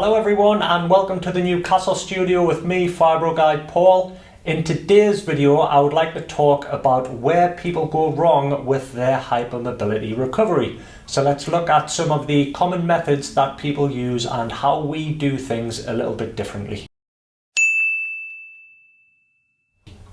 Hello everyone and welcome to the Newcastle studio with me, Fibro Guide Paul. In today's video I would like to talk about where people go wrong with their hypermobility recovery. So let's look at some of the common methods that people use and how we do things a little bit differently.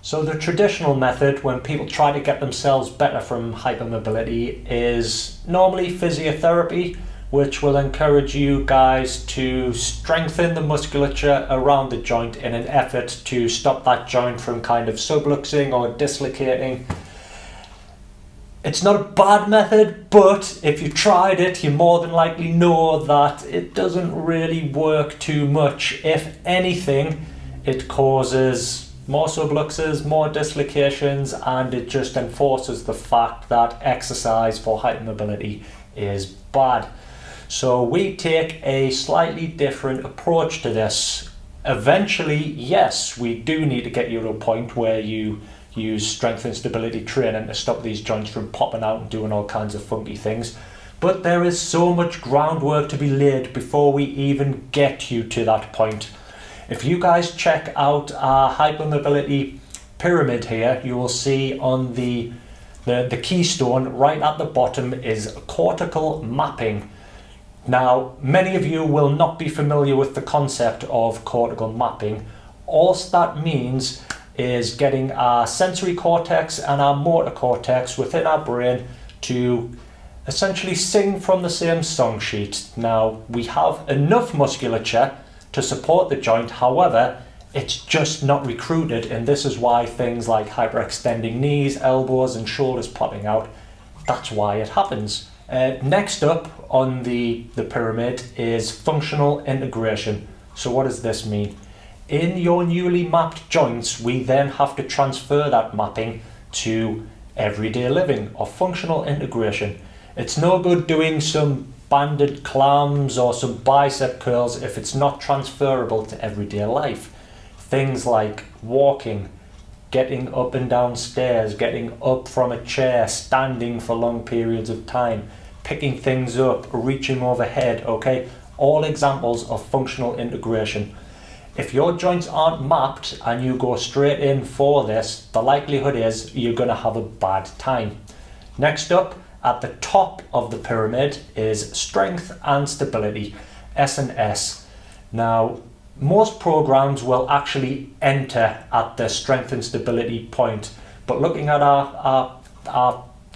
So the traditional method when people try to get themselves better from hypermobility is normally physiotherapy, which will encourage you guys to strengthen the musculature around the joint in an effort to stop that joint from kind of subluxing or dislocating. It's not a bad method, but if you tried it, you more than likely know that it doesn't really work too much. If anything, it causes more subluxes, more dislocations, and it just enforces the fact that exercise for hypermobility is bad. So we take a slightly different approach to this. Eventually, yes, we do need to get you to a point where you use strength and stability training to stop these joints from popping out and doing all kinds of funky things. But there is so much groundwork to be laid before we even get you to that point. If you guys check out our hypermobility pyramid here, you will see on the keystone right at the bottom is cortical mapping. Now, many of you will not be familiar with the concept of cortical mapping. All that means is getting our sensory cortex and our motor cortex within our brain to essentially sing from the same song sheet. Now, we have enough musculature to support the joint, however, it's just not recruited, and this is why things like hyperextending knees, elbows and shoulders popping out, that's why it happens. Next up on the pyramid is functional integration. So what does this mean? In your newly mapped joints, we then have to transfer that mapping to everyday living or functional integration. It's no good doing some banded clams or some bicep curls if it's not transferable to everyday life. Things like walking, getting up and down stairs, getting up from a chair, standing for long periods of time, picking things up, reaching overhead, okay? All examples of functional integration. If your joints aren't mapped and you go straight in for this, the likelihood is you're gonna have a bad time. Next up, at the top of the pyramid is strength and stability, S&S. Now, most programs will actually enter at the strength and stability point, but looking at our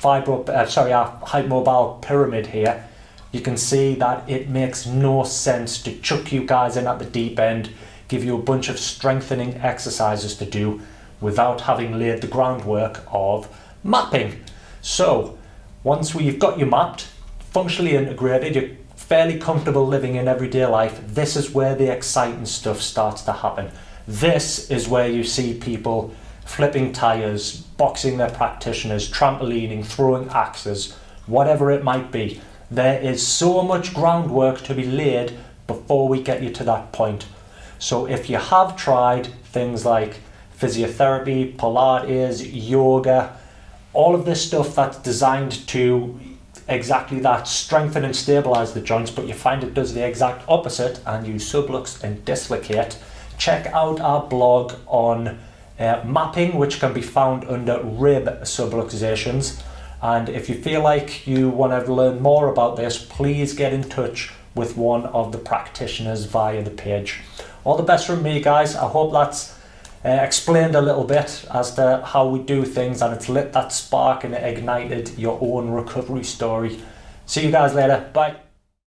hypermobile pyramid here, you can see that it makes no sense to chuck you guys in at the deep end, give you a bunch of strengthening exercises to do without having laid the groundwork of mapping. So once we've got you mapped, functionally integrated, you're fairly comfortable living in everyday life, this is where the exciting stuff starts to happen. This is where you see people flipping tires, boxing their practitioners, trampolining, throwing axes, whatever it might be. There is so much groundwork to be laid before we get you to that point. So if you have tried things like physiotherapy, Pilates, yoga, all of this stuff that's designed to exactly that, strengthen and stabilize the joints, but you find it does the exact opposite and you sublux and dislocate, check out our blog on mapping, which can be found under rib subluxations. And if you feel like you want to learn more about this, please get in touch with one of the practitioners via the page. All the best from me, guys. I hope that's explained a little bit as to how we do things, and it's lit that spark and it ignited your own recovery story. See you guys later. Bye.